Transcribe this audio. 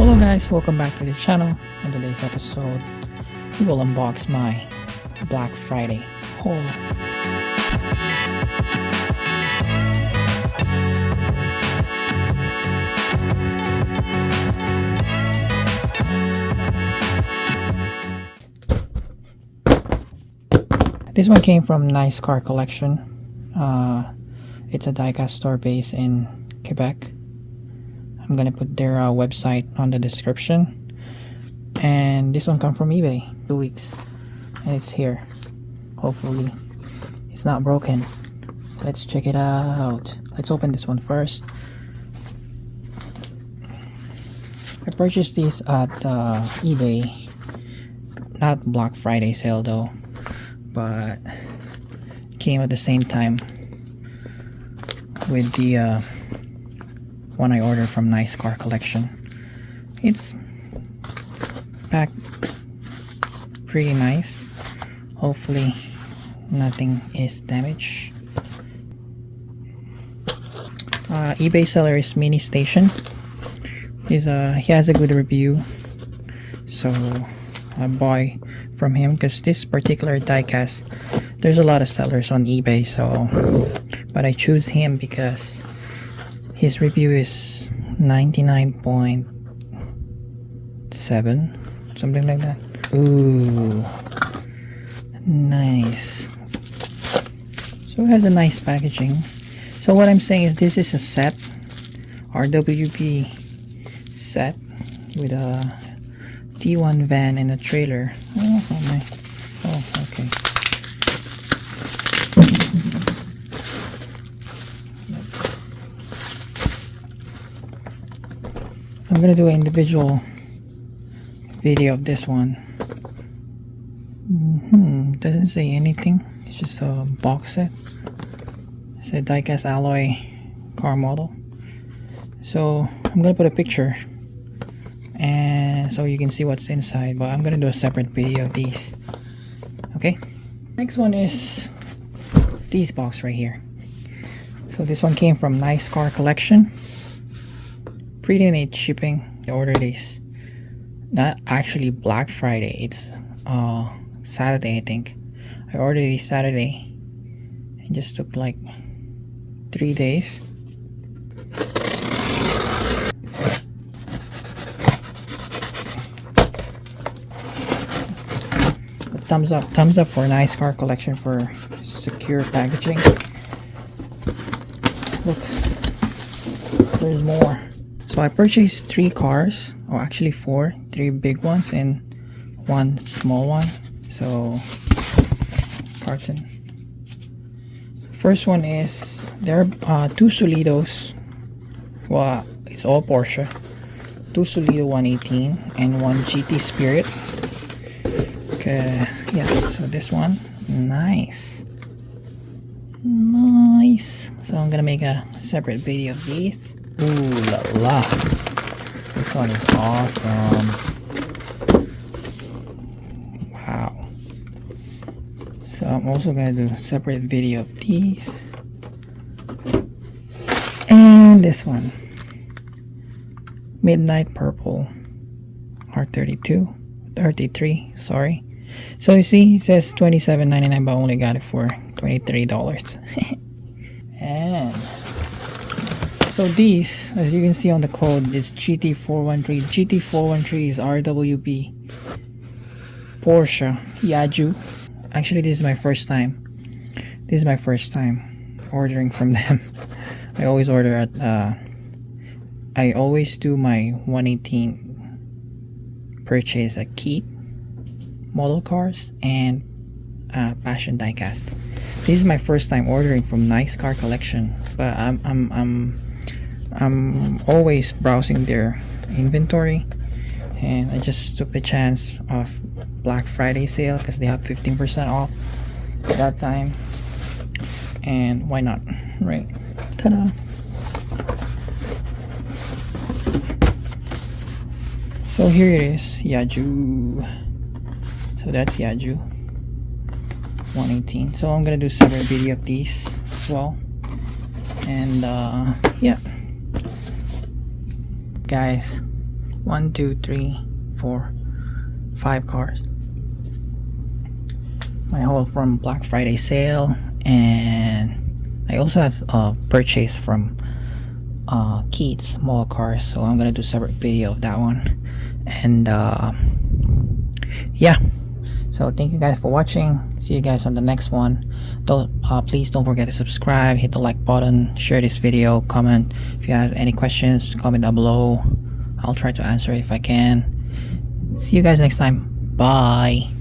Hello guys, welcome back to the channel. On today's episode, we will unbox my Black Friday haul. This one came from Nice Car Collection. It's a diecast store based in Quebec. I'm gonna put their website on the description. And this one come from eBay 2 weeks, and it's here. Hopefully it's not broken. Let's check it out. Let's open this one first. I purchased these at eBay, not Black Friday sale though, but came at the same time with the one I ordered from Nice Car Collection. It's packed pretty nice. Hopefully nothing is damaged. eBay seller is Mini Station. He has a good review, so I buy from him because this particular diecast, there's a lot of sellers on eBay, but I choose him because his review is 99.7, something like that. Ooh, nice. So it has a nice packaging. So what I'm saying is this is a set, RWB set with a T1 van and a trailer. Oh my. Oh, okay. I'm gonna do an individual video of this one. Doesn't say anything. It's just a box set. It's a diecast alloy car model. So I'm gonna put a picture, and so you can see what's inside. But I'm gonna do a separate video of these. Okay. Next one is this box right here. So this one came from Nice Car Collection. Pretty neat shipping. I ordered this not actually Black Friday, it's Saturday, I think. I ordered this Saturday. It just took like 3 days. Thumbs up for Nice Car Collection for secure packaging. Look, there's more. So I purchased 3 cars, or actually 4, 3 big ones and 1 small one. So carton. First one is there are 2 Solidos. Well, it's all Porsche. 2 Solido 118 and 1 GT Spirit. Okay, yeah. So this one, nice. So I'm gonna make a separate video of these. Ooh la la, this one is awesome. Wow. So I'm also gonna do a separate video of these. And this one, Midnight Purple R33, sorry. So you see, it says $27.99, but I only got it for $23. And so these, as you can see on the code, is GT413. GT413 is RWB Porsche Yaju. Actually, this is my first time. Ordering from them. I always order at I always do my 118 purchase at Keep Model Cars and Passion Diecast. This is my first time ordering from Nice Car Collection, but I'm always browsing their inventory, and I just took the chance of Black Friday sale because they have 15% off at that time, and why not, right? Ta-da! So here it is, Yaju. So that's Yaju 118. So I'm gonna do separate video of these as well, and yeah guys, 1, 2, 3, 4, 5 cars. My haul from Black Friday sale, and I also have a purchase from Keats Mall Cars, so I'm gonna do a separate video of that one. And yeah, so thank you guys for watching. See you guys on the next one. Please don't forget to subscribe, hit the like button, share this video, comment if you have any questions, comment down below. I'll try to answer it if I can. See you guys next time. Bye.